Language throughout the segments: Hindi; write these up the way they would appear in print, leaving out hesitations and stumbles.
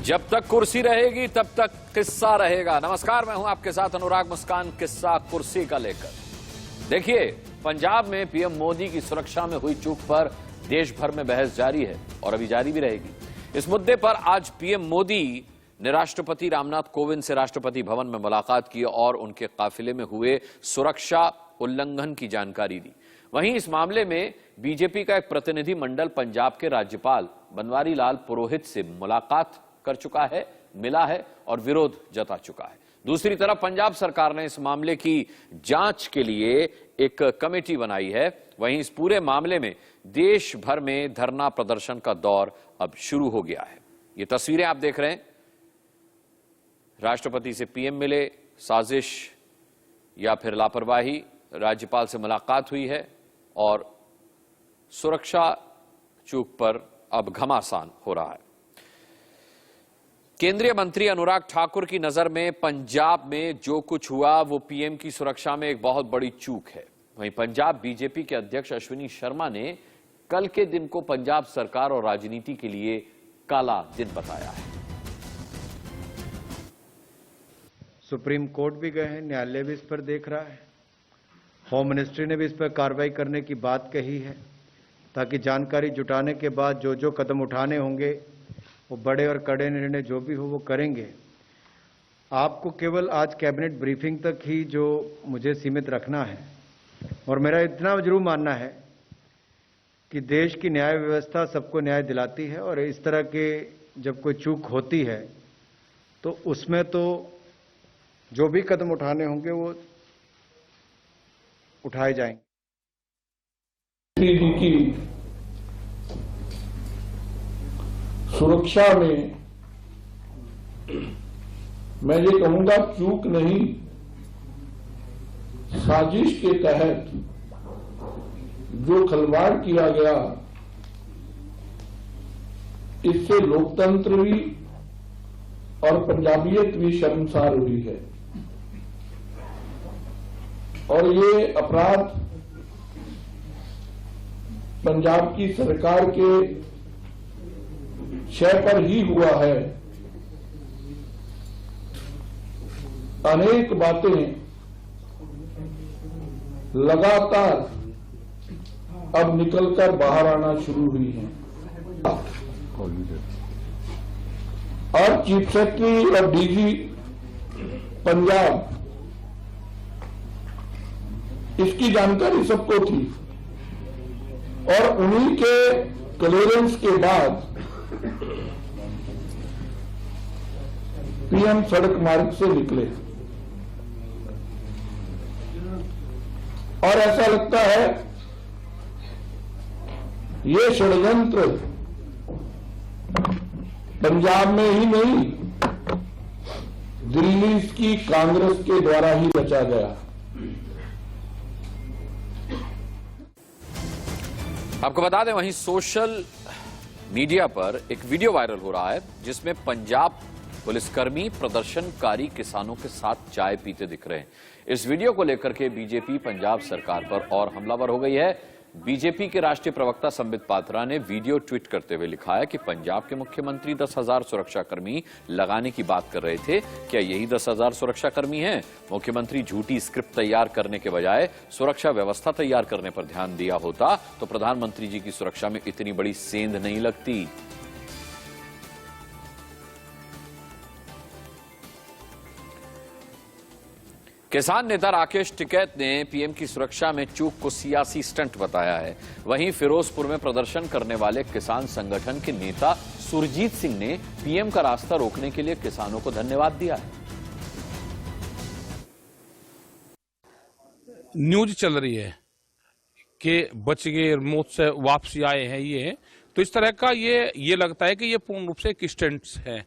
जब तक कुर्सी रहेगी तब तक किस्सा रहेगा। नमस्कार, मैं हूं आपके साथ अनुराग मुस्कान। किस्सा कुर्सी का लेकर देखिए, पंजाब में पीएम मोदी की सुरक्षा में हुई चूक पर देश भर में बहस जारी है और अभी जारी भी रहेगी। इस मुद्दे पर आज पीएम मोदी ने राष्ट्रपति रामनाथ कोविंद से राष्ट्रपति भवन में मुलाकात की और उनके काफिले में हुए सुरक्षा उल्लंघन की जानकारी दी। वहीं इस मामले में बीजेपी का एक प्रतिनिधि मंडल पंजाब के राज्यपाल बनवारी लाल पुरोहित से मुलाकात कर चुका है, मिला है और विरोध जता चुका है। दूसरी तरफ पंजाब सरकार ने इस मामले की जांच के लिए एक कमेटी बनाई है। वहीं इस पूरे मामले में देश भर में धरना प्रदर्शन का दौर अब शुरू हो गया है। ये तस्वीरें आप देख रहे हैं, राष्ट्रपति से पीएम मिले, साजिश या फिर लापरवाही, राज्यपाल से मुलाकात हुई है और सुरक्षा चूक पर अब घमासान हो रहा है। केंद्रीय मंत्री अनुराग ठाकुर की नजर में पंजाब में जो कुछ हुआ वो पीएम की सुरक्षा में एक बहुत बड़ी चूक है। वहीं पंजाब बीजेपी के अध्यक्ष अश्विनी शर्मा ने कल के दिन को पंजाब सरकार और राजनीति के लिए काला दिन बताया है। सुप्रीम कोर्ट भी गए हैं, न्यायालय भी इस पर देख रहा है, होम मिनिस्ट्री ने भी इस पर कार्रवाई करने की बात कही है, ताकि जानकारी जुटाने के बाद जो जो कदम उठाने होंगे वो बड़े और कड़े निर्णय जो भी हो वो करेंगे। आपको केवल आज कैबिनेट ब्रीफिंग तक ही जो मुझे सीमित रखना है, और मेरा इतना जरूर मानना है कि देश की न्याय व्यवस्था सबको न्याय दिलाती है और इस तरह के जब कोई चूक होती है तो उसमें तो जो भी कदम उठाने होंगे वो उठाए जाएंगे। की सुरक्षा में मैं ये कहूंगा चूक नहीं, साजिश के तहत जो खिलवाड़ किया गया, इससे लोकतंत्र भी और पंजाबियत भी शर्मसार हुई है। और ये अपराध पंजाब की सरकार के शय पर ही हुआ है। अनेक बातें लगातार अब निकलकर बाहर आना शुरू हुई हैं और चीफ सेक्रेटरी और डीजी पंजाब, इसकी जानकारी सबको थी और उन्हीं के क्लियरेंस के बाद पीएम सड़क मार्ग से निकले। और ऐसा लगता है ये षड्यंत्र पंजाब में ही नहीं, दिल्ली की कांग्रेस के द्वारा ही रचा गया। आपको बता दें, वहीं सोशल मीडिया पर एक वीडियो वायरल हो रहा है जिसमें पंजाब पुलिसकर्मी प्रदर्शनकारी किसानों के साथ चाय पीते दिख रहे हैं। इस वीडियो को लेकर के बीजेपी पंजाब सरकार पर और हमलावर हो गई है। बीजेपी के राष्ट्रीय प्रवक्ता संबित पात्रा ने वीडियो ट्वीट करते हुए लिखा है कि पंजाब के मुख्यमंत्री 10,000 सुरक्षाकर्मी लगाने की बात कर रहे थे, क्या यही 10,000 सुरक्षाकर्मी हैं? मुख्यमंत्री झूठी स्क्रिप्ट तैयार करने के बजाय सुरक्षा व्यवस्था तैयार करने पर ध्यान दिया होता तो प्रधानमंत्री जी की सुरक्षा में इतनी बड़ी सेंध नहीं लगती। किसान नेता राकेश टिकैत ने पीएम की सुरक्षा में चूक को सियासी स्टंट बताया है। वहीं फिरोजपुर में प्रदर्शन करने वाले किसान संगठन के नेता सुरजीत सिंह ने पीएम का रास्ता रोकने के लिए किसानों को धन्यवाद दिया है। न्यूज चल रही है कि बच गए, मौत से वापसी आए हैं, ये तो इस तरह का ये लगता है कि ये पूर्ण रूप से एक स्टंट है।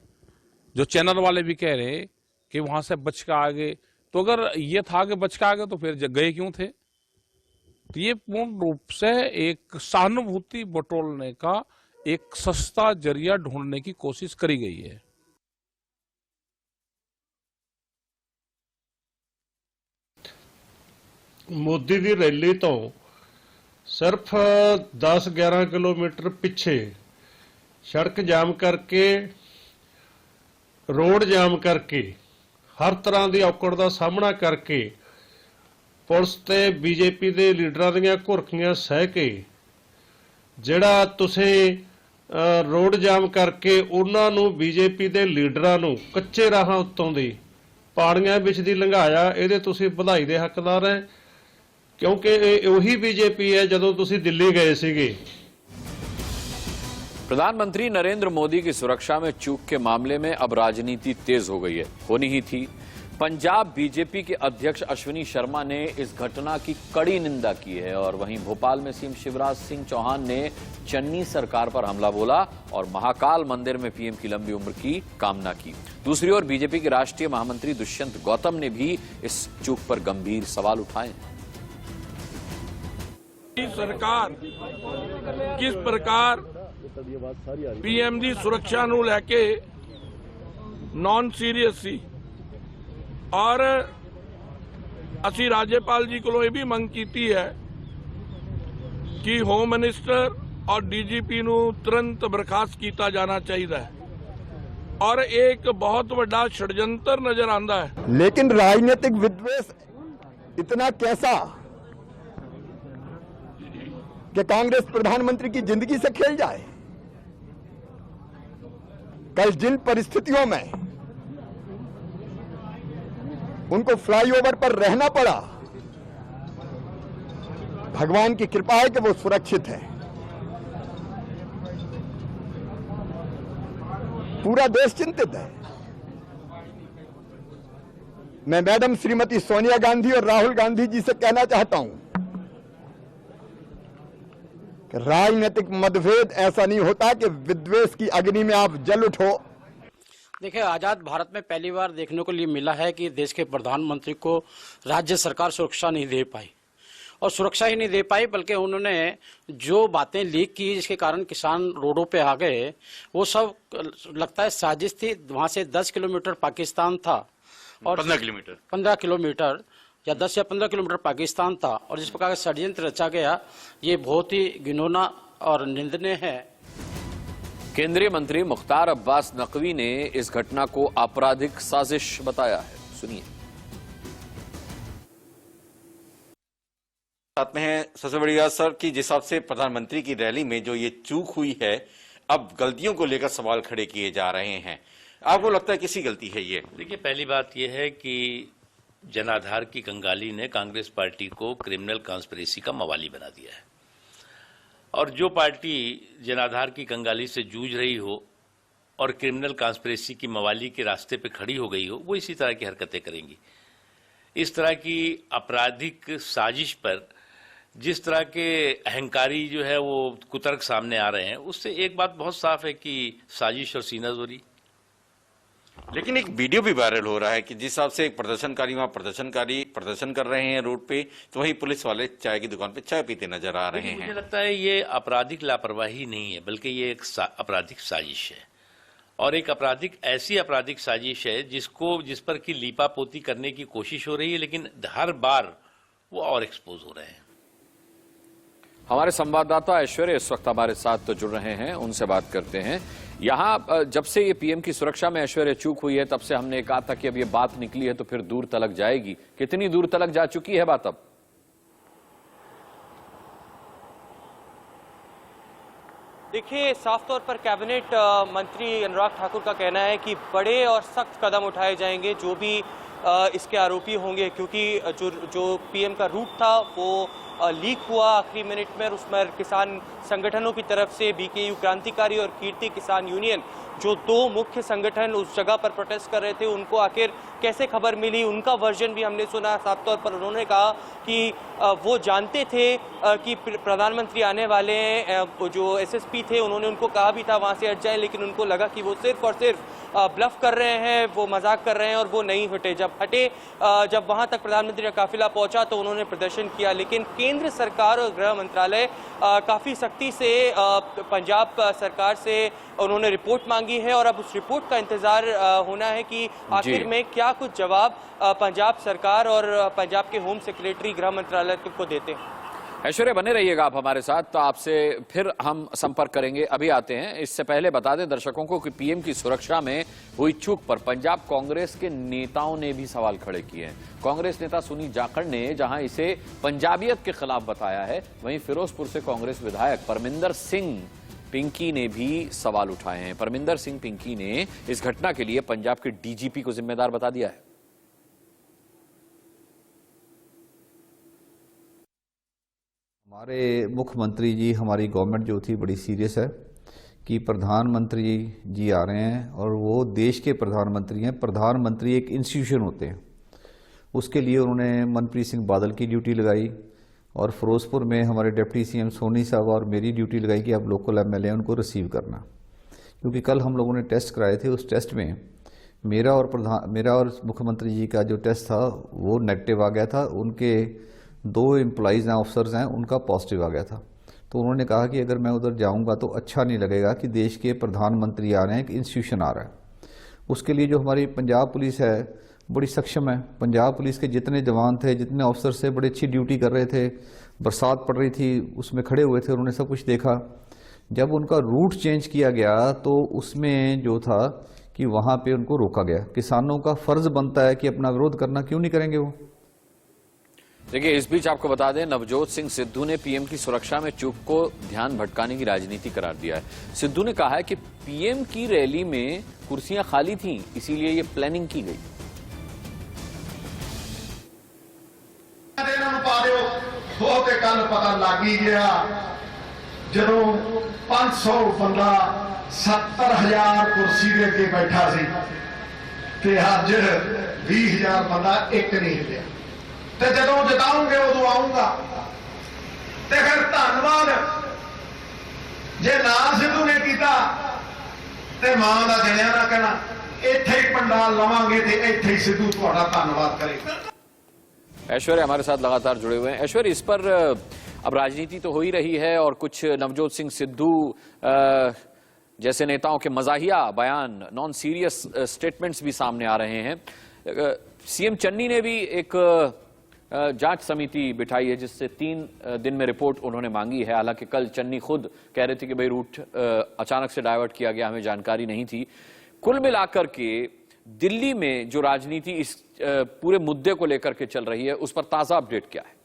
जो चैनल वाले भी कह रहे हैं कि वहां से बच के आ गए, तो अगर ये था कि बच के आ गए तो फिर गए क्यों थे? तो ये पूर्ण रूप से एक सहानुभूति बटोरने का एक सस्ता जरिया ढूंढने की कोशिश करी गई है। मोदी दी रैली तो सिर्फ 10-11 किलोमीटर पिछे सड़क जाम करके ਰੋਡ ਜਾਮ ਕਰਕੇ ਹਰ ਤਰ੍ਹਾਂ ਦੀ ਔਕੜ ਦਾ ਸਾਹਮਣਾ ਕਰਕੇ ਪੁਲਿਸ ਤੇ ਬੀਜੇਪੀ ਦੇ ਲੀਡਰਾਂ ਦੀਆਂ ਘੁਰਕੀਆਂ ਸਹਿ ਕੇ ਜਿਹੜਾ ਤੁਸੀਂ ਰੋਡ ਜਾਮ ਕਰਕੇ ਉਹਨਾਂ ਨੂੰ ਬੀਜੇਪੀ ਦੇ ਲੀਡਰਾਂ ਨੂੰ ਕੱਚੇ ਰਾਹਾਂ ਉੱਤੋਂ ਦੀ ਪਾੜੀਆਂ ਵਿੱਚ ਦੀ ਲੰਘਾਇਆ, ਇਹਦੇ ਤੁਸੀਂ ਵਧਾਈ ਦੇ ਹੱਕਦਾਰ ਹੈ, क्योंकि वही बीजेपी है ਜਦੋਂ ਤੁਸੀਂ दिल्ली गए ਸੀਗੇ। प्रधानमंत्री नरेंद्र मोदी की सुरक्षा में चूक के मामले में अब राजनीति तेज हो गई है, होनी ही थी। पंजाब बीजेपी के अध्यक्ष अश्विनी शर्मा ने इस घटना की कड़ी निंदा की है और वहीं भोपाल में सीएम शिवराज सिंह चौहान ने चन्नी सरकार पर हमला बोला और महाकाल मंदिर में पीएम की लंबी उम्र की कामना की। दूसरी ओर बीजेपी के राष्ट्रीय महामंत्री दुष्यंत गौतम ने भी इस चूक पर गंभीर सवाल उठाए। सरकार किस प्रकार पीएम ਦੀ ਸੁਰੱਖਿਆ ਨੂੰ ਲੈ ਕੇ ਨॉन ਸੀਰੀਅਸ ਸੀ ਔਰ ਅਸੀਂ ਰਾਜਪਾਲ ਜੀ ਕੋਲੋਂ ਇਹ ਵੀ ਮੰਗ ਕੀਤੀ ਹੈ ਕਿ ਹੋਮ ਮਿਨਿਸਟਰ और डीजीपी ਨੂੰ तुरंत बर्खास्त ਕੀਤਾ ਜਾਣਾ ਚਾਹੀਦਾ ਹੈ और एक बहुत बड़ा षड्यंत्र नजर आता है। लेकिन राजनीतिक विद्वेष इतना कैसा कि कांग्रेस प्रधानमंत्री की जिंदगी से खेल जाए। कल जिन परिस्थितियों में उनको फ्लाईओवर पर रहना पड़ा, भगवान की कृपा है कि वो सुरक्षित है। पूरा देश चिंतित है। मैं मैडम श्रीमती सोनिया गांधी और राहुल गांधी जी से कहना चाहता हूं कि राजनीतिक मतभेद ऐसा नहीं होता कि विद्वेष की अग्नि में आप जल उठो। देखिए, आज़ाद भारत में पहली बार देखने को लिए मिला है कि देश के प्रधानमंत्री को राज्य सरकार सुरक्षा नहीं दे पाई और सुरक्षा ही नहीं दे पाई बल्कि उन्होंने जो बातें लीक की जिसके कारण किसान रोडों पे आ गए, वो सब लगता है साजिश थी। वहां से 10 किलोमीटर पाकिस्तान था और 15 किलोमीटर या 10 या 15 किलोमीटर पाकिस्तान था और जिस प्रकार का षड्यंत्र रचा गया, ये बहुत ही घिनौना और निंदनीय है। केंद्रीय मंत्री मुख्तार अब्बास नकवी ने इस घटना को आपराधिक साजिश बताया है, सुनिए। साथ में है सबसे बड़ी बात सर कि जिस हिसाब से प्रधानमंत्री की रैली में जो ये चूक हुई है, अब गलतियों को लेकर सवाल खड़े किए जा रहे हैं। आपको लगता है किसी गलती है ये? देखिए, पहली बात यह है कि जनाधार की कंगाली ने कांग्रेस पार्टी को क्रिमिनल कॉन्स्पिरेसी का मवाली बना दिया है और जो पार्टी जनाधार की कंगाली से जूझ रही हो और क्रिमिनल कॉन्स्पिरेसी की मवाली के रास्ते पे खड़ी हो गई हो, वो इसी तरह की हरकतें करेंगी। इस तरह की आपराधिक साजिश पर जिस तरह के अहंकारी जो है वो कुतर्क सामने आ रहे हैं, उससे एक बात बहुत साफ है कि साजिश और सीनाजोरी। लेकिन एक वीडियो भी वायरल हो रहा है कि जिस हिसाब से एक प्रदर्शनकारी वहां प्रदर्शन कर रहे हैं रोड पे, तो वहीं पुलिस वाले चाय की दुकान पे चाय पीते नजर आ रहे हैं। मुझे लगता है ये आपराधिक लापरवाही नहीं है बल्कि ये एक आपराधिक साजिश है और एक ऐसी आपराधिक साजिश है जिस पर की लीपापोती करने की कोशिश हो रही है, लेकिन हर बार वो और एक्सपोज हो रहे हैं। हमारे संवाददाता ऐश्वर्य इस वक्त हमारे साथ तो जुड़ रहे हैं, उनसे बात करते हैं। यहां जब से ये पीएम की सुरक्षा में ऐश्वर्य चूक हुई है, तब से हमने कहा था कि अब ये बात निकली है तो फिर दूर तलक जाएगी। कितनी दूर तलक जा चुकी है बात अब? देखिए, साफ तौर पर कैबिनेट मंत्री अनुराग ठाकुर का कहना है कि बड़े और सख्त कदम उठाए जाएंगे जो भी इसके आरोपी होंगे, क्योंकि जो पीएम का रूट था वो लीक हुआ आखिरी मिनट में और उसमें किसान संगठनों की तरफ से बीकेयू क्रांतिकारी और कीर्ति किसान यूनियन, जो दो मुख्य संगठन उस जगह पर प्रोटेस्ट कर रहे थे, उनको आखिर कैसे खबर मिली, उनका वर्जन भी हमने सुना। साफ तौर पर उन्होंने कहा कि वो जानते थे कि प्रधानमंत्री आने वाले हैं। जो एसएसपी थे उन्होंने उनको कहा भी था वहां से हट जाए, लेकिन उनको लगा कि वो सिर्फ और सिर्फ ब्लफ कर रहे हैं, वो मजाक कर रहे हैं और वो नहीं हटे। जब वहां तक प्रधानमंत्री का काफिला पहुंचा तो उन्होंने प्रदर्शन किया, लेकिन केंद्र सरकार और गृह मंत्रालय काफी सख्ती से पंजाब सरकार से उन्होंने रिपोर्ट मांगी है और अब उस रिपोर्ट का इंतजार होना है कि आखिर में क्या कुछ जवाब पंजाब सरकार और पंजाब के होम सेक्रेटरी गृह मंत्रालय को देते हैं। ऐश्वर्या बने रहिएगा आप हमारे साथ, तो आपसे फिर हम संपर्क करेंगे। अभी आते हैं, इससे पहले बता दें दर्शकों को कि पीएम की सुरक्षा में हुई चूक पर पंजाब कांग्रेस के नेताओं ने भी सवाल खड़े किए हैं। कांग्रेस नेता सुनी जाखड़ ने जहां इसे पंजाबियत के खिलाफ बताया है, वहीं फिरोजपुर से कांग्रेस विधायक परमिंदर सिंह पिंकी ने भी सवाल उठाए हैं। परमिंदर सिंह पिंकी ने इस घटना के लिए पंजाब के डीजीपी को जिम्मेदार बता दिया है। हमारे मुख्यमंत्री जी, हमारी गवर्नमेंट जो थी बड़ी सीरियस है कि प्रधानमंत्री जी आ रहे हैं और वो देश के प्रधानमंत्री हैं। प्रधानमंत्री एक इंस्टीट्यूशन होते हैं, उसके लिए उन्होंने मनप्रीत सिंह बादल की ड्यूटी लगाई और फिरोजपुर में हमारे डिप्टी सीएम सोनी साहब और मेरी ड्यूटी लगाई कि आप लोकल एमएलए उनको रिसीव करना, क्योंकि कल हम लोगों ने टेस्ट कराए थे। उस टेस्ट में मेरा और मुख्यमंत्री जी का जो टेस्ट था वो नेगेटिव आ गया था। उनके 2 एम्प्लॉइज़ हैं, ऑफिसर्स हैं, उनका पॉजिटिव आ गया था। तो उन्होंने कहा कि अगर मैं उधर जाऊंगा तो अच्छा नहीं लगेगा कि देश के प्रधानमंत्री आ रहे हैं, एक इंस्टीट्यूशन आ रहा है। उसके लिए जो हमारी पंजाब पुलिस है बड़ी सक्षम है। पंजाब पुलिस के जितने जवान थे, जितने ऑफिसर थे, बड़ी अच्छी ड्यूटी कर रहे थे। बरसात पड़ रही थी, उसमें खड़े हुए थे, उन्होंने सब कुछ देखा। जब उनका रूट चेंज किया गया तो उसमें जो था कि वहाँ पे उनको रोका गया। किसानों का फर्ज बनता है कि अपना विरोध करना, क्यों नहीं करेंगे वो। देखिए, इस बीच आपको बता दें नवजोत सिंह सिद्धू ने पीएम की सुरक्षा में चूक को ध्यान भटकाने की राजनीति करार दिया है। सिद्धू ने कहा है कि पीएम की रैली में कुर्सियां खाली थीं, इसीलिए ये प्लानिंग की गई। कल पता लग ही गया जो 500 बंदा 70,000 कुर्सी के अगे बैठा सी ते अज 20,000 बंदा एक नहीं हिलिया। ते जदों जिताऊंगे उदों आऊंगा। ते फिर धन्नवाद जे ना सिद्धू ने कीता ते मां दा जणिया ना कहना इत्थे ही पंडाल लवांगे ते इत्थे ही सिद्धू तुहाडा धन्नवाद करेगा। ऐश्वर्या हमारे साथ लगातार जुड़े हुए हैं। ऐश्वर्या, इस पर अब राजनीति तो हो ही रही है और कुछ नवजोत सिंह सिद्धू जैसे नेताओं के मजाहिया बयान, नॉन सीरियस स्टेटमेंट्स भी सामने आ रहे हैं। सीएम चन्नी ने भी एक जांच समिति बिठाई है जिससे 3 दिन में रिपोर्ट उन्होंने मांगी है। हालांकि कल चन्नी खुद कह रहे थे कि भाई रूट अचानक से डाइवर्ट किया गया, हमें जानकारी नहीं थी। कुल मिलाकर के दिल्ली में जो राजनीति इस पूरे मुद्दे को लेकर के चल रही है, उस पर ताजा अपडेट क्या है?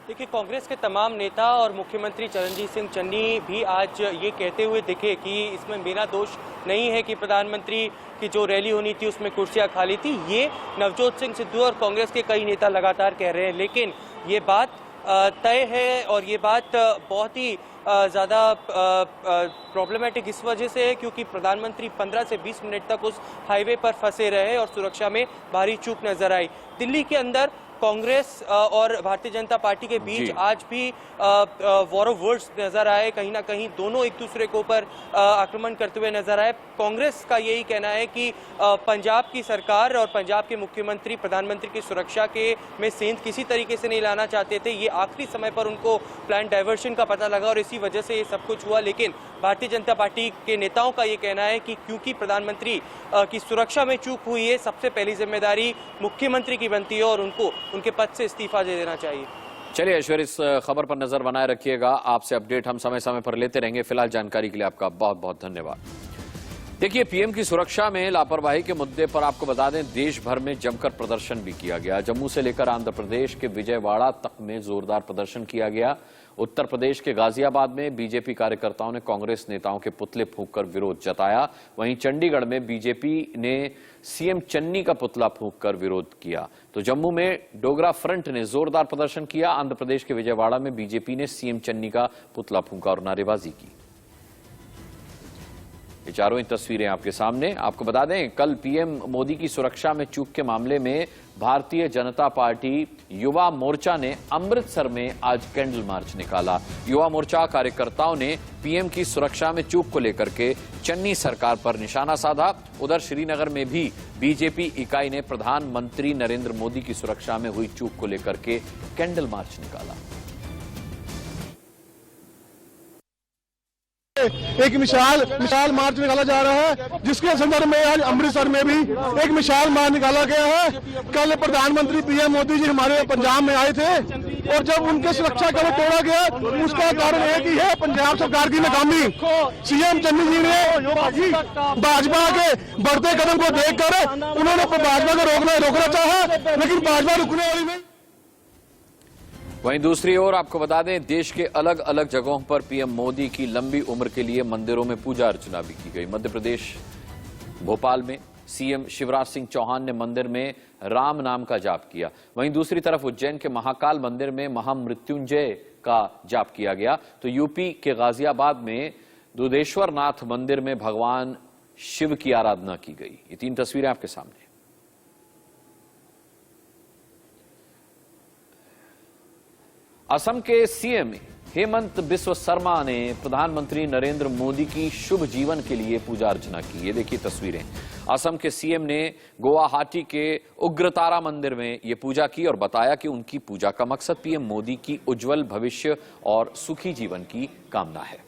देखिए, कांग्रेस के तमाम नेता और मुख्यमंत्री चरणजीत सिंह चन्नी भी आज ये कहते हुए दिखे कि इसमें मेरा दोष नहीं है कि प्रधानमंत्री की जो रैली होनी थी उसमें कुर्सियां खाली थी। ये नवजोत सिंह सिद्धू और कांग्रेस के कई नेता लगातार कह रहे हैं, लेकिन ये बात तय है और ये बात बहुत ही ज़्यादा प्रॉब्लमेटिक इस वजह से है क्योंकि प्रधानमंत्री 15 से 20 मिनट तक उस हाईवे पर फंसे रहे और सुरक्षा में भारी चूक नजर आई। दिल्ली के अंदर कांग्रेस और भारतीय जनता पार्टी के बीच आज भी वॉर ऑफ वर्ड्स नजर आए। कहीं ना कहीं दोनों एक दूसरे के ऊपर आक्रमण करते हुए नजर आए। कांग्रेस का यही कहना है कि पंजाब की सरकार और पंजाब के मुख्यमंत्री प्रधानमंत्री की सुरक्षा के में सेंध किसी तरीके से नहीं लाना चाहते थे। ये आखिरी समय पर उनको प्लान डाइवर्शन का पता लगा और इसी वजह से ये सब कुछ हुआ। लेकिन भारतीय जनता पार्टी के नेताओं का ये कहना है कि क्योंकि प्रधानमंत्री की सुरक्षा में चूक हुई है, सबसे पहली जिम्मेदारी मुख्यमंत्री की बनती है और उनको उनके पद से इस्तीफा दे देना चाहिए। चलिए ऐश्वर्या, इस खबर पर नजर बनाए रखिएगा। आपसे अपडेट हम समय समय पर लेते रहेंगे। फिलहाल जानकारी के लिए आपका बहुत बहुत धन्यवाद। देखिए, पीएम की सुरक्षा में लापरवाही के मुद्दे पर आपको बता दें देश भर में जमकर प्रदर्शन भी किया गया। जम्मू से लेकर आंध्र प्रदेश के विजयवाड़ा तक में जोरदार प्रदर्शन किया गया। उत्तर प्रदेश के गाजियाबाद में बीजेपी कार्यकर्ताओं ने कांग्रेस नेताओं के पुतले फूंककर विरोध जताया। वहीं चंडीगढ़ में बीजेपी ने सीएम चन्नी का पुतला फूंककर विरोध किया। तो जम्मू में डोगरा फ्रंट ने जोरदार प्रदर्शन किया। आंध्र प्रदेश के विजयवाड़ा में बीजेपी ने सीएम चन्नी का पुतला फूंका और नारेबाजी की। ये चारों ही तस्वीरें आपके सामने। आपको बता दें कल पीएम मोदी की सुरक्षा में चूक के मामले में भारतीय जनता पार्टी युवा मोर्चा ने अमृतसर में आज कैंडल मार्च निकाला। युवा मोर्चा कार्यकर्ताओं ने पीएम की सुरक्षा में चूक को लेकर के चन्नी सरकार पर निशाना साधा। उधर श्रीनगर में भी बीजेपी इकाई ने प्रधानमंत्री नरेंद्र मोदी की सुरक्षा में हुई चूक को लेकर के कैंडल मार्च निकाला। एक मिसाल मार्च निकाला जा रहा है, जिसके संदर्भ में आज अमृतसर में भी एक मिसाल मार्च निकाला गया है। कल प्रधानमंत्री पीएम मोदी जी हमारे पंजाब में आए थे और जब उनके सुरक्षा कवच तोड़ा गया, उसका कारण एक ही है, पंजाब सरकार की नाकामी। सीएम चन्नी जी ने भाजपा के बढ़ते कदम को देखकर उन्होंने भाजपा को रोकना चाहा, लेकिन भाजपा रुकने वाली नहीं। वहीं दूसरी ओर आपको बता दें, देश के अलग अलग जगहों पर पीएम मोदी की लंबी उम्र के लिए मंदिरों में पूजा अर्चना भी की गई। मध्य प्रदेश भोपाल में सीएम शिवराज सिंह चौहान ने मंदिर में राम नाम का जाप किया। वहीं दूसरी तरफ उज्जैन के महाकाल मंदिर में महामृत्युंजय का जाप किया गया। तो यूपी के गाजियाबाद में दुधेश्वर नाथ मंदिर में भगवान शिव की आराधना की गई। ये 3 तस्वीरें आपके सामने। असम के सीएम हेमंत बिस्व शर्मा ने प्रधानमंत्री नरेंद्र मोदी की शुभ जीवन के लिए पूजा अर्चना की। ये देखिए तस्वीरें। असम के सीएम ने गुवाहाटी के उग्रतारा मंदिर में ये पूजा की और बताया कि उनकी पूजा का मकसद पीएम मोदी की उज्जवल भविष्य और सुखी जीवन की कामना है।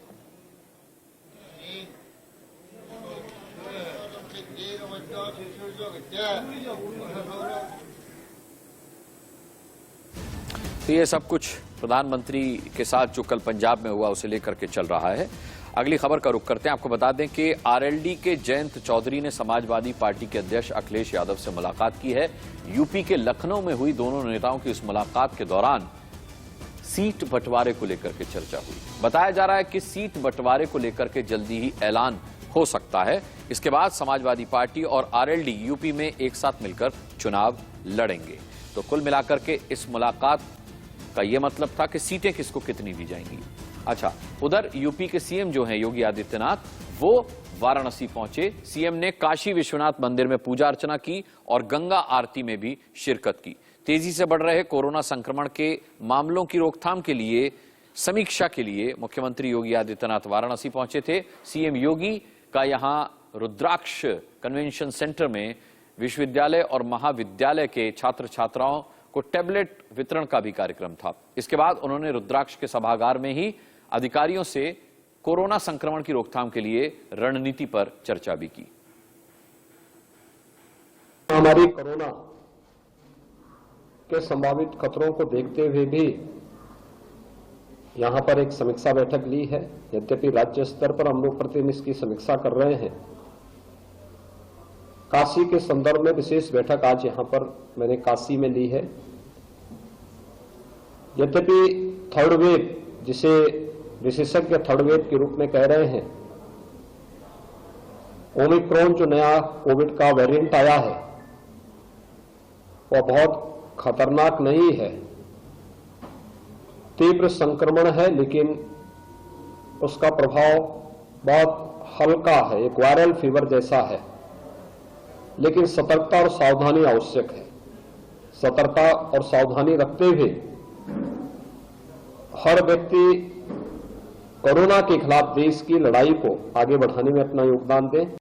तो ये सब कुछ प्रधानमंत्री के साथ जो कल पंजाब में हुआ उसे लेकर के चल रहा है। अगली खबर का रुख करते हैं। आपको बता दें कि आरएलडी के जयंत चौधरी ने समाजवादी पार्टी के अध्यक्ष अखिलेश यादव से मुलाकात की है। यूपी के लखनऊ में हुई दोनों नेताओं की इस मुलाकात के दौरान सीट बंटवारे को लेकर के चर्चा हुई। बताया जा रहा है कि सीट बंटवारे को लेकर के जल्दी ही ऐलान हो सकता है। इसके बाद समाजवादी पार्टी और आरएलडी यूपी में एक साथ मिलकर चुनाव लड़ेंगे। तो कुल मिलाकर के इस मुलाकात का यह मतलब था कि सीटें किसको कितनी दी जाएंगी। अच्छा, उधर यूपी के सीएम जो हैं योगी आदित्यनाथ, वो वाराणसी पहुंचे। सीएम ने काशी विश्वनाथ मंदिर में पूजा अर्चना की और गंगा आरती में भी शिरकत की। तेजी से बढ़ रहे कोरोना संक्रमण के मामलों की रोकथाम के लिए समीक्षा के लिए मुख्यमंत्री योगी आदित्यनाथ वाराणसी पहुंचे थे। सीएम योगी का यहां रुद्राक्ष कन्वेंशन सेंटर में विश्वविद्यालय और महाविद्यालय के छात्र छात्राओं को टैबलेट वितरण का भी कार्यक्रम था। इसके बाद उन्होंने रुद्राक्ष के सभागार में ही अधिकारियों से कोरोना संक्रमण की रोकथाम के लिए रणनीति पर चर्चा भी की। हमारी कोरोना के संभावित खतरों को देखते हुए भी यहां पर एक समीक्षा बैठक ली है। यद्यपि राज्य स्तर पर हम लोग प्रतिदिन इसकी समीक्षा कर रहे हैं, काशी के संदर्भ में विशेष बैठक आज यहां पर मैंने काशी में ली है। यद्यपि थर्ड वेव, जिसे विशेषज्ञ थर्ड वेव के रूप में कह रहे हैं, ओमिक्रॉन जो नया कोविड का वेरिएंट आया है वह बहुत खतरनाक नहीं है, तीव्र संक्रमण है, लेकिन उसका प्रभाव बहुत हल्का है, एक वायरल फीवर जैसा है। लेकिन सतर्कता और सावधानी आवश्यक है। सतर्कता और सावधानी रखते हुए हर व्यक्ति कोरोना के खिलाफ देश की लड़ाई को आगे बढ़ाने में अपना योगदान दें।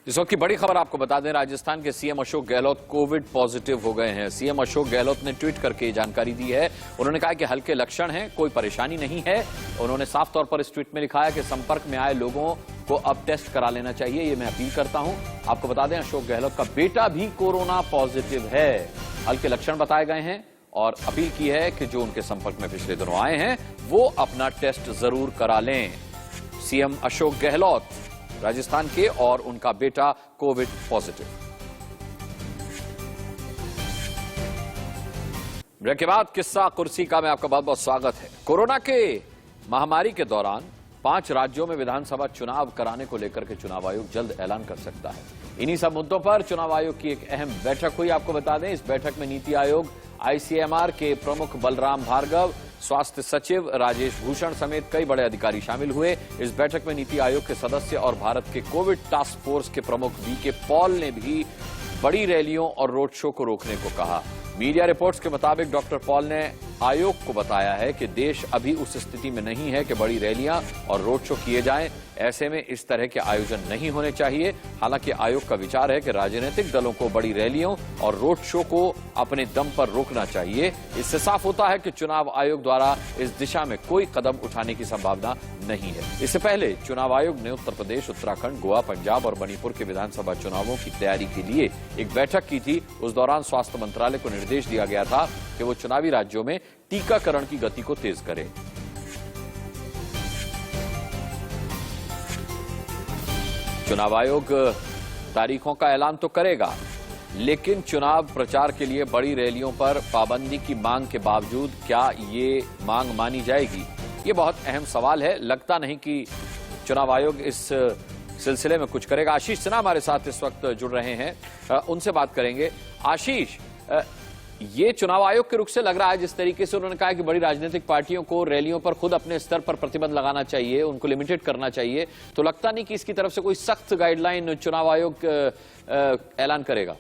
इस वक्त की बड़ी खबर आपको बता दें, राजस्थान के CM Ashok Gehlot Covid positive हो गए हैं। सीएम अशोक गहलोत ने ट्वीट करके जानकारी दी है। उन्होंने कहा कि हल्के लक्षण हैं, कोई परेशानी नहीं है। उन्होंने साफ तौर पर इस ट्वीट में लिखा है कि संपर्क में आए लोगों को अब टेस्ट करा लेना चाहिए, ये मैं अपील करता हूं। आपको बता दें, अशोक गहलोत का बेटा भी कोरोना पॉजिटिव है। हल्के लक्षण बताए गए हैं और अपील की है कि जो उनके संपर्क में पिछले दिनों आए हैं वो अपना टेस्ट जरूर करा लें। सीएम अशोक गहलोत राजस्थान के और उनका बेटा कोविड पॉजिटिव। ब्रेक के बाद किस्सा कुर्सी का मैं आपका बहुत बहुत स्वागत है। कोरोना के महामारी के दौरान 5 राज्यों में विधानसभा चुनाव कराने को लेकर के चुनाव आयोग जल्द ऐलान कर सकता है। इन्हीं सब मुद्दों पर चुनाव आयोग की एक अहम बैठक हुई। आपको बता दें, इस बैठक में नीति आयोग, आईसीएमआर के प्रमुख बलराम भार्गव, स्वास्थ्य सचिव राजेश भूषण समेत कई बड़े अधिकारी शामिल हुए। इस बैठक में नीति आयोग के सदस्य और भारत के कोविड टास्क फोर्स के प्रमुख वीके पॉल ने भी बड़ी रैलियों और रोड शो को रोकने को कहा। मीडिया रिपोर्ट्स के मुताबिक डॉक्टर पॉल ने आयोग को बताया है कि देश अभी उस स्थिति में नहीं है कि बड़ी रैलियां और रोड शो किए जाएं। ऐसे में इस तरह के आयोजन नहीं होने चाहिए। हालांकि आयोग का विचार है कि राजनीतिक दलों को बड़ी रैलियों और रोड शो को अपने दम पर रोकना चाहिए। इससे साफ होता है कि चुनाव आयोग द्वारा इस दिशा में कोई कदम उठाने की संभावना नहीं है। इससे पहले चुनाव आयोग ने उत्तर प्रदेश, उत्तराखंड, गोवा, पंजाब और मणिपुर के विधानसभा चुनावों की तैयारी के लिए एक बैठक की थी। उस दौरान स्वास्थ्य मंत्रालय को निर्देश दिया गया था कि वो चुनावी राज्यों में टीकाकरण की गति को तेज करे। चुनाव आयोग तारीखों का ऐलान तो करेगा, लेकिन चुनाव प्रचार के लिए बड़ी रैलियों पर पाबंदी की मांग के बावजूद क्या ये मांग मानी जाएगी, ये बहुत अहम सवाल है। लगता नहीं कि चुनाव आयोग इस सिलसिले में कुछ करेगा। आशीष सिन्हा हमारे साथ इस वक्त जुड़ रहे हैं, उनसे बात करेंगे। आशीष, ये चुनाव आयोग के रुख से लग रहा है, जिस तरीके से उन्होंने कहा कि बड़ी राजनीतिक पार्टियों को रैलियों पर खुद अपने स्तर पर प्रतिबंध लगाना चाहिए, उनको लिमिटेड करना चाहिए, तो लगता नहीं कि इसकी तरफ से कोई सख्त गाइडलाइन चुनाव आयोग ऐलान करेगा।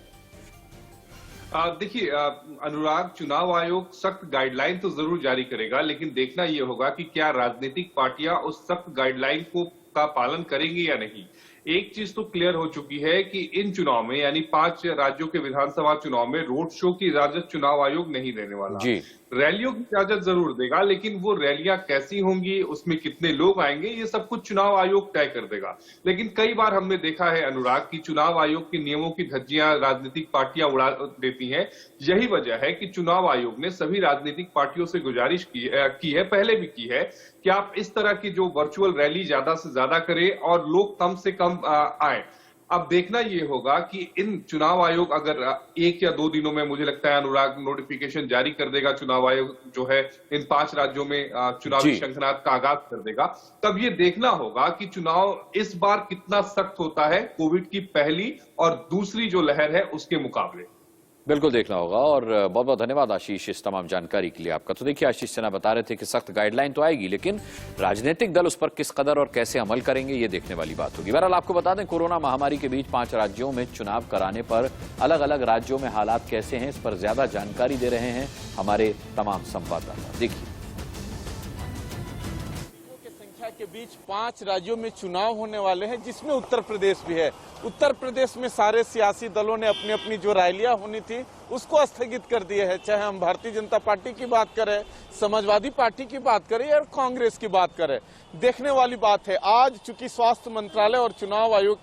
देखिए अनुराग, चुनाव आयोग सख्त गाइडलाइन तो जरूर जारी करेगा, लेकिन देखना यह होगा कि क्या राजनीतिक पार्टियां उस सख्त गाइडलाइन का पालन करेंगी या नहीं। एक चीज तो क्लियर हो चुकी है कि इन चुनाव में, यानी 5 राज्यों के विधानसभा चुनाव में रोड शो की इजाजत चुनाव आयोग नहीं देने वाला। रैलियों की इजाजत जरूर देगा, लेकिन वो रैलियां कैसी होंगी, उसमें कितने लोग आएंगे, ये सब कुछ चुनाव आयोग तय कर देगा। लेकिन कई बार हमने देखा है अनुराग कि चुनाव आयोग के नियमों की धज्जियां राजनीतिक पार्टियां उड़ा देती हैं। यही वजह है कि चुनाव आयोग ने सभी राजनीतिक पार्टियों से गुजारिश की है, पहले भी की है, कि आप इस तरह की जो वर्चुअल रैली ज्यादा से ज्यादा करें और लोग कम से कम आए। अब देखना ये होगा कि इन चुनाव आयोग अगर 1 या 2 दिनों में, मुझे लगता है अनुराग, नोटिफिकेशन जारी कर देगा, चुनाव आयोग जो है इन 5 राज्यों में चुनावी शंखनाद का आगाज कर देगा, तब ये देखना होगा कि चुनाव इस बार कितना सख्त होता है कोविड की पहली और दूसरी जो लहर है उसके मुकाबले। बिल्कुल देखना होगा। और बहुत बहुत धन्यवाद आशीष इस तमाम जानकारी के लिए आपका। तो देखिए, आशीष सिन्हा बता रहे थे कि सख्त गाइडलाइन तो आएगी, लेकिन राजनीतिक दल उस पर किस कदर और कैसे अमल करेंगे, ये देखने वाली बात होगी। बहरहाल आपको बता दें, कोरोना महामारी के बीच 5 राज्यों में चुनाव कराने पर अलग अलग राज्यों में हालात कैसे हैं, इस पर ज्यादा जानकारी दे रहे हैं हमारे तमाम संवाददाता। देखिए, के बीच 5 राज्यों में चुनाव होने वाले हैं, जिसमें उत्तर प्रदेश भी है। उत्तर प्रदेश में सारे सियासी दलों ने अपनी अपनी जो रैलियां होनी थी उसको स्थगित कर दिए है। चाहे हम भारतीय जनता पार्टी की बात करें, समाजवादी पार्टी की बात करें या कांग्रेस की बात करें। देखने वाली बात है, आज चूंकि स्वास्थ्य मंत्रालय और चुनाव आयोग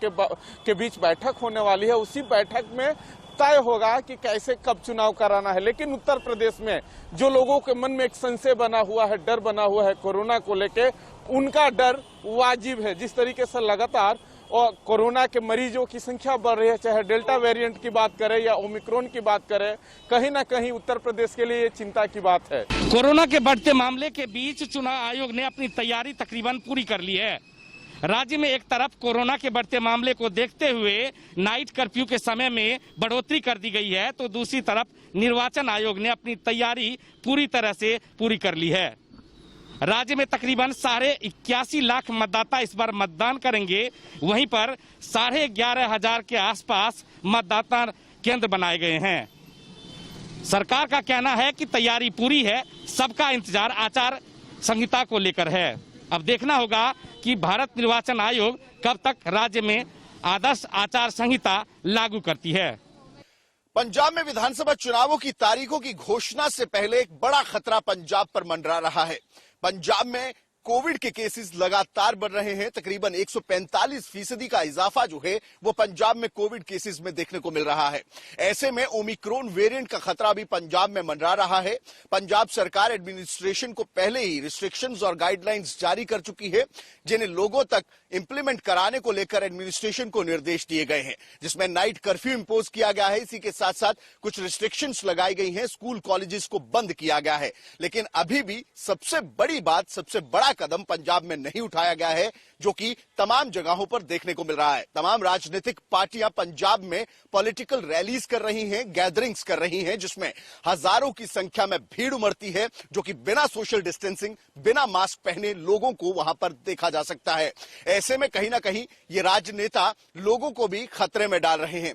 के बीच बैठक होने वाली है, उसी बैठक में तय होगा कि कैसे कब चुनाव कराना है। लेकिन उत्तर प्रदेश में जो लोगों के मन में एक संशय बना हुआ है, डर बना हुआ है कोरोना को लेके, उनका डर वाजिब है। जिस तरीके से लगातार और कोरोना के मरीजों की संख्या बढ़ रही है, चाहे डेल्टा वेरिएंट की बात करें या ओमिक्रॉन की बात करें, कहीं ना कहीं उत्तर प्रदेश के लिए ये चिंता की बात है। कोरोना के बढ़ते मामले के बीच चुनाव आयोग ने अपनी तैयारी तकरीबन पूरी कर ली है। राज्य में एक तरफ कोरोना के बढ़ते मामले को देखते हुए नाइट कर्फ्यू के समय में बढ़ोतरी कर दी गई है, तो दूसरी तरफ निर्वाचन आयोग ने अपनी तैयारी पूरी तरह से पूरी कर ली है। राज्य में तकरीबन 81.5 लाख मतदाता इस बार मतदान करेंगे। वहीं पर 11,500 के आसपास मतदाता केंद्र बनाए गए हैं। सरकार का कहना है कि तैयारी पूरी है, सबका इंतजार आचार संहिता को लेकर है। अब देखना होगा कि भारत निर्वाचन आयोग कब तक राज्य में आदर्श आचार संहिता लागू करती है। पंजाब में विधानसभा चुनावों की तारीखों की घोषणा से पहले एक बड़ा खतरा पंजाब पर मंडरा रहा है। पंजाब में कोविड के केसेस लगातार बढ़ रहे हैं। तकरीबन 145% का इजाफा जो है वो पंजाब में कोविड केसेस में देखने को मिल रहा है। ऐसे में ओमिक्रॉन वेरिएंट का खतरा भी पंजाब में मंडरा रहा है। पंजाब सरकार एडमिनिस्ट्रेशन को पहले ही रिस्ट्रिक्शंस और गाइडलाइंस जारी कर चुकी है, जिन्हें लोगों तक इंप्लीमेंट कराने को लेकर एडमिनिस्ट्रेशन को निर्देश दिए गए हैं, जिसमें नाइट कर्फ्यू इंपोज किया गया है। इसी के साथ साथ कुछ रिस्ट्रिक्शंस लगाई गई हैं, स्कूल कॉलेजेस को बंद किया गया है। लेकिन अभी भी सबसे बड़ी बात, सबसे बड़ा कदम पंजाब में नहीं उठाया गया है, जो कि तमाम जगहों पर देखने को मिल रहा है। तमाम राजनीतिक पार्टियां पंजाब में पॉलिटिकल रैलीज कर रही हैं, गैदरिंग्स कर रही हैं, जिसमें हजारों की संख्या में भीड़ उमड़ती है, जो कि बिना सोशल डिस्टेंसिंग, बिना मास्क पहने लोगों को वहां पर देखा जा सकता है। ऐसे में कहीं ना कहीं ये राजनेता लोगों को भी खतरे में डाल रहे हैं।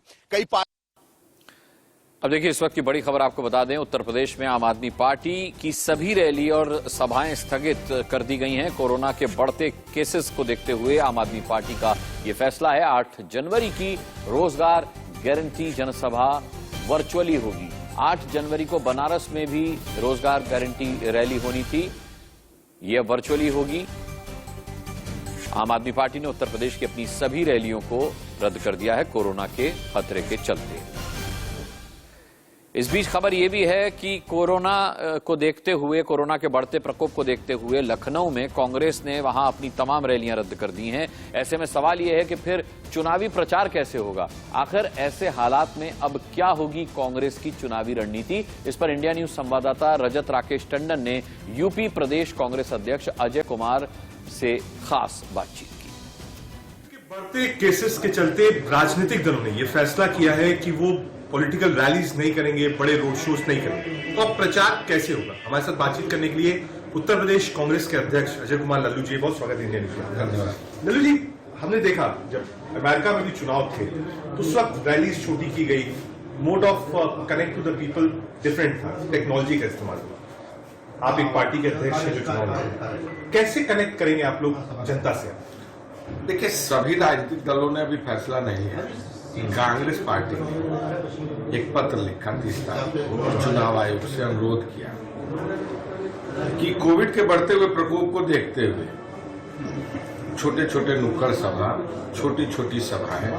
अब देखिए, इस वक्त की बड़ी खबर आपको बता दें, उत्तर प्रदेश में आम आदमी पार्टी की सभी रैली और सभाएं स्थगित कर दी गई हैं। कोरोना के बढ़ते केसेस को देखते हुए आम आदमी पार्टी का यह फैसला है। 8 जनवरी की रोजगार गारंटी जनसभा वर्चुअली होगी। 8 जनवरी को बनारस में भी रोजगार गारंटी रैली होनी थी, यह वर्चुअली होगी। आम आदमी पार्टी ने उत्तर प्रदेश की अपनी सभी रैलियों को रद्द कर दिया है कोरोना के खतरे के चलते। इस बीच खबर यह भी है कि कोरोना को देखते हुए, कोरोना के बढ़ते प्रकोप को देखते हुए लखनऊ में कांग्रेस ने वहां अपनी तमाम रैलियां रद्द कर दी हैं। ऐसे में सवाल यह है कि फिर चुनावी प्रचार कैसे होगा? आखिर ऐसे हालात में अब क्या होगी कांग्रेस की चुनावी रणनीति? इस पर इंडिया न्यूज संवाददाता रजत राकेश टंडन ने यूपी प्रदेश कांग्रेस अध्यक्ष अजय कुमार से खास बातचीत की। बढ़ते केसेस के चलते राजनीतिक दलों ने यह फैसला किया है कि वो पॉलिटिकल रैलीज नहीं करेंगे, बड़े रोड शोज नहीं करेंगे। तो अब प्रचार कैसे होगा? हमारे साथ बातचीत करने के लिए उत्तर प्रदेश कांग्रेस के अध्यक्ष अजय कुमार लल्लू जी, बहुत स्वागत है इंडिया न्यूज़ में। धन्यवाद। लल्लू जी, हमने देखा जब अमेरिका में भी चुनाव थे तो उस वक्त रैलीज छोटी की गई, mode of connect to the people different था, टेक्नोलॉजी का इस्तेमाल हुआ। आप एक पार्टी के अध्यक्ष हैं जो चुनाव लड़, कैसे कनेक्ट करेंगे आप लोग जनता से? देखिए, सभी राजनीतिक दलों ने अभी फैसला नहीं है। कांग्रेस पार्टी ने एक पत्र लिखा 30 तारीख को चुनाव आयोग से अनुरोध किया कि कोविड के बढ़ते हुए प्रकोप को देखते हुए छोटे छोटे नुक्कड़ सभा, छोटी छोटी सभाएं,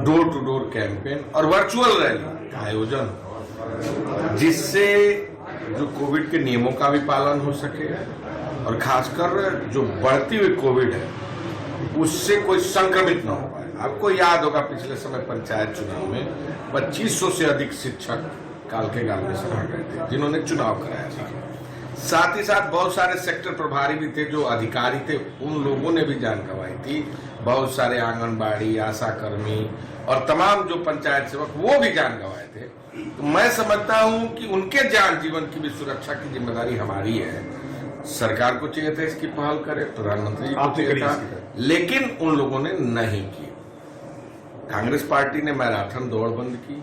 डोर टू डोर कैंपेन और वर्चुअल रैली का आयोजन हो, जिससे जो कोविड के नियमों का भी पालन हो सके और खासकर जो बढ़ती हुई कोविड है उससे कोई संक्रमित न हो पाए। आपको याद होगा पिछले समय पंचायत चुनाव में 2500 से अधिक शिक्षक काल के गाल में सभा गए थे जिन्होंने चुनाव कराया था। साथ ही साथ बहुत सारे सेक्टर प्रभारी भी थे जो अधिकारी थे, उन लोगों ने भी जान गंवाई थी। बहुत सारे आंगनबाड़ी, आशा कर्मी और तमाम जो पंचायत सेवक वो भी जान गंवाए थे। तो मैं समझता हूं कि उनके जान जीवन की भी सुरक्षा की जिम्मेदारी हमारी है। सरकार को चाहिए था इसकी पहल करे, प्रधानमंत्री को चाहिए था, लेकिन उन लोगों ने नहीं की। कांग्रेस पार्टी ने मैराथन दौड़ बंद की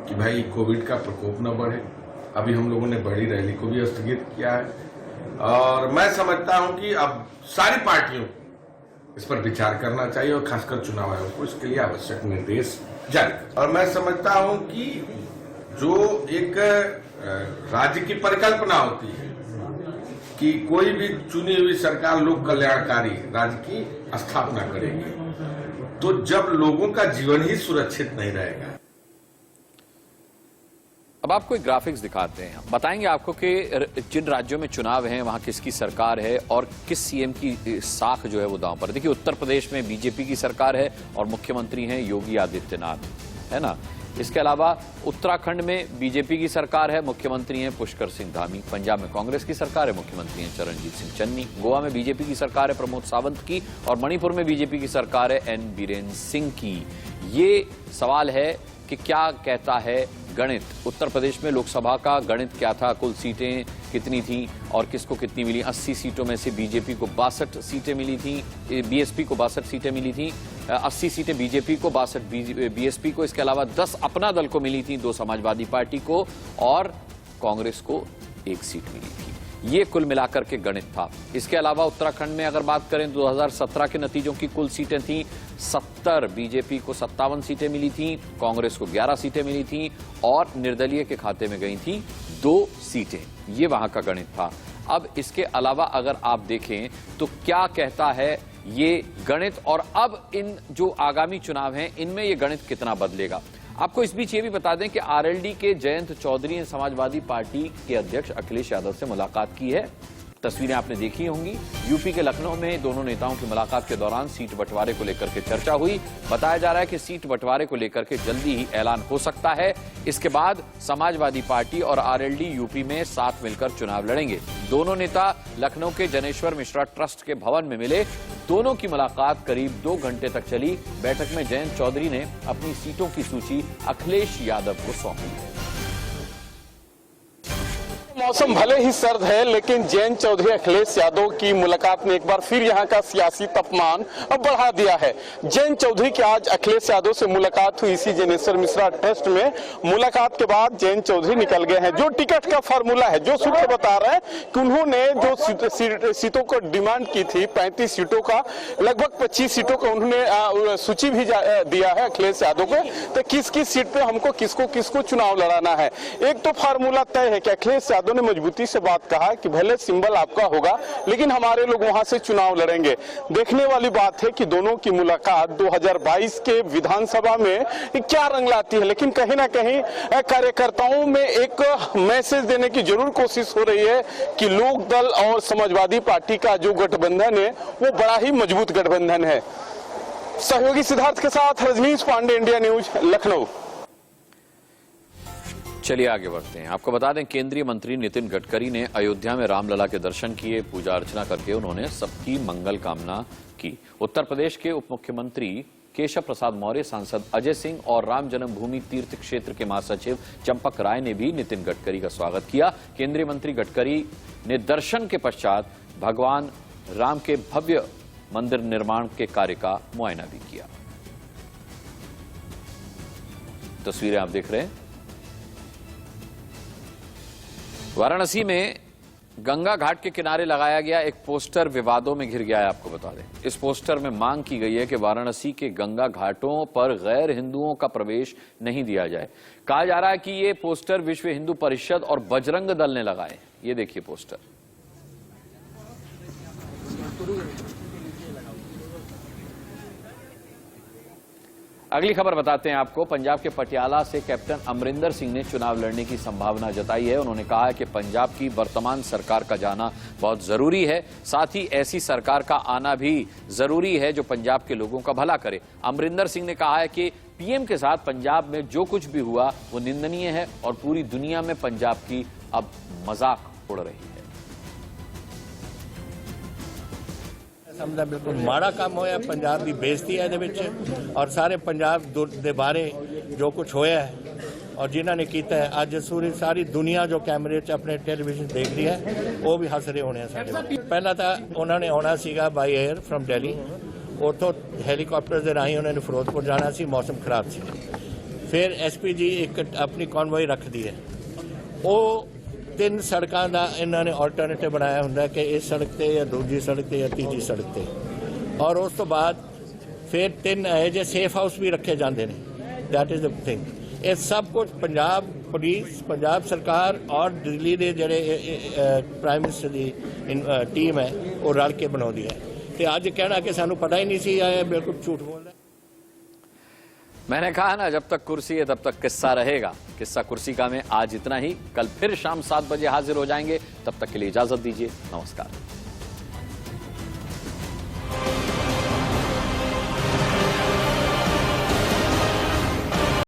कि भाई कोविड का प्रकोप न बढ़े। अभी हम लोगों ने बड़ी रैली को भी स्थगित किया है और मैं समझता हूं कि अब सारी पार्टियों को इस पर विचार करना चाहिए और खासकर चुनाव आयोग को इसके लिए आवश्यक निर्देश जारी करें। और मैं समझता हूं कि जो एक राज्य की परिकल्पना होती है कि कोई भी चुनी हुई सरकार लोक कल्याणकारी राज्य की स्थापना करेगी, तो जब लोगों का जीवन ही सुरक्षित नहीं रहेगा। अब आपको एक ग्राफिक्स दिखाते हैं, बताएंगे आपको कि जिन राज्यों में चुनाव हैं वहां किसकी सरकार है और किस सीएम की साख जो है वो दांव पर। देखिए, उत्तर प्रदेश में बीजेपी की सरकार है और मुख्यमंत्री हैं योगी आदित्यनाथ, है ना। इसके अलावा उत्तराखंड में बीजेपी की सरकार है, मुख्यमंत्री हैं पुष्कर सिंह धामी। पंजाब में कांग्रेस की सरकार है, मुख्यमंत्री हैं चरणजीत सिंह चन्नी। गोवा में बीजेपी की सरकार है प्रमोद सावंत की और मणिपुर में बीजेपी की सरकार है एन बीरेन सिंह की। ये सवाल है कि क्या कहता है गणित? उत्तर प्रदेश में लोकसभा का गणित क्या था? कुल सीटें कितनी थी और किसको कितनी मिली? 80 सीटों में से बीजेपी को 62 सीटें मिली थी, बीएसपी को 62 सीटें मिली थी। 80 सीटें बीजेपी को, 62 बीएसपी को। इसके अलावा 10 अपना दल को मिली थी, 2 समाजवादी पार्टी को और कांग्रेस को 1 सीट मिली थी। ये कुल मिलाकर के गणित था। इसके अलावा उत्तराखंड में अगर बात करें 2017 के नतीजों की कुल सीटें थी 70, बीजेपी को 57 सीटें मिली थी, कांग्रेस को 11 सीटें मिली थी और निर्दलीय के खाते में गई थी 2 सीटें। ये वहां का गणित था। अब इसके अलावा अगर आप देखें तो क्या कहता है ये गणित और अब इन जो आगामी चुनाव हैं इनमें ये गणित कितना बदलेगा? आपको इस बीच ये भी बता दें कि आरएलडी के जयंत चौधरी ने समाजवादी पार्टी के अध्यक्ष अखिलेश यादव से मुलाकात की है। तस्वीरें आपने देखी होंगी। यूपी के लखनऊ में दोनों नेताओं की मुलाकात के दौरान सीट बंटवारे को लेकर के चर्चा हुई। बताया जा रहा है कि सीट बंटवारे को लेकर के जल्दी ही ऐलान हो सकता है। इसके बाद समाजवादी पार्टी और आरएलडी यूपी में साथ मिलकर चुनाव लड़ेंगे। दोनों नेता लखनऊ के जनेश्वर मिश्रा ट्रस्ट के भवन में मिले। दोनों की मुलाकात करीब 2 घंटे तक चली। बैठक में जयंत चौधरी ने अपनी सीटों की सूची अखिलेश यादव को सौंपी है। मौसम भले ही सर्द है, लेकिन जयंत चौधरी अखिलेश यादव की मुलाकात ने एक बार फिर यहां का सियासी तापमान अब बढ़ा दिया है। जयंत चौधरी की आज अखिलेश यादव से मुलाकात हुई इसी जनेश्वर मिश्रा ट्रस्ट में। मुलाकात के बाद जयंत चौधरी निकल गए हैं। जो टिकट का फार्मूला है, जो सूत्र बता रहे हैं कि उन्होंने जो सीटों को डिमांड की थी 35 सीटों का, लगभग 25 सीटों का उन्होंने सूची भी दिया है अखिलेश यादव को, तो किस किस सीट पे हमको किसको चुनाव लड़ाना है। एक तो फार्मूला तय है कि अखिलेश यादव ने मजबूती से बात कहा कि भले सिंबल आपका होगा, लेकिन हमारे लोग वहां से चुनाव लड़ेंगे। देखने वाली बात है कि दोनों की मुलाकात 2022 के विधानसभा में क्या रंग लाती है, लेकिन कहीं ना कहीं कार्यकर्ताओं में एक मैसेज देने की जरूर कोशिश हो रही है कि लोक दल और समाजवादी पार्टी का जो गठबंधन है वो बड़ा ही मजबूत गठबंधन है। सहयोगी सिद्धार्थ के साथ रजनीश पांडे, इंडिया न्यूज, लखनऊ। चलिए आगे बढ़ते हैं। आपको बता दें, केंद्रीय मंत्री नितिन गडकरी ने अयोध्या में रामलला के दर्शन किए, पूजा अर्चना करके उन्होंने सबकी मंगल कामना की। उत्तर प्रदेश के उप मुख्यमंत्री केशव प्रसाद मौर्य, सांसद अजय सिंह और राम जन्मभूमि तीर्थ क्षेत्र के महासचिव चंपक राय ने भी नितिन गडकरी का स्वागत किया। केंद्रीय मंत्री गडकरी ने दर्शन के पश्चात भगवान राम के भव्य मंदिर निर्माण के कार्य का मुआयना भी किया। तस्वीरें आप देख रहे हैं। वाराणसी में गंगा घाट के किनारे लगाया गया एक पोस्टर विवादों में घिर गया है। आपको बता दें, इस पोस्टर में मांग की गई है कि वाराणसी के गंगा घाटों पर गैर हिंदुओं का प्रवेश नहीं दिया जाए। कहा जा रहा है कि ये पोस्टर विश्व हिंदू परिषद और बजरंग दल ने लगाए। ये देखिए पोस्टर। अगली खबर बताते हैं आपको। पंजाब के पटियाला से कैप्टन अमरिंदर सिंह ने चुनाव लड़ने की संभावना जताई है। उन्होंने कहा है कि पंजाब की वर्तमान सरकार का जाना बहुत जरूरी है, साथ ही ऐसी सरकार का आना भी जरूरी है जो पंजाब के लोगों का भला करे। अमरिंदर सिंह ने कहा है कि पीएम के साथ पंजाब में जो कुछ भी हुआ वो निंदनीय है और पूरी दुनिया में पंजाब की अब मजाक उड़ रही है। समझा बिल्कुल माड़ा काम होया, पंजाब की बेइज्जती है ਇਹਦੇ ਵਿੱਚ और सारे पंजाब ਦੇ बारे जो कुछ होया है और जिन्होंने किया है, आज सारी दुनिया जो कैमरे च अपने टेलीविजन देख रही है वो भी हंस रहे होने साडे। पहला तो उन्होंने आना सीगा बाई एयर फ्रॉम दिल्ली, उतों हैलीकॉप्टर के राही उन्होंने फिरोजपुर जाना सी, मौसम खराब सी। फिर एसपीजी एक अपनी कॉन्वॉय रख दी है। वो 3 सड़कों का इन्होंने ऑल्टरनेटिव बनाया होंगे कि इस सड़क पर या दूसरी सड़क पर या तीसरी सड़क पर, और उस तो बाद फिर 3 है जो सेफ हाउस भी रखे जाते हैं। That is the thing. ये सब कुछ पंजाब पुलिस, पंजाब सरकार और दिल्ली के जोड़े प्राइम मिनिस्टर की टीम है वो रल के बनाती है। तो अज कहना कि सानू पता ही नहीं सी, बिल्कुल झूठ बोल रहा है। मैंने कहा ना, जब तक कुर्सी है तब तक किस्सा रहेगा। किस्सा कुर्सी का में आज इतना ही। कल फिर शाम 7 बजे हाजिर हो जाएंगे। तब तक के लिए इजाजत दीजिए। नमस्कार।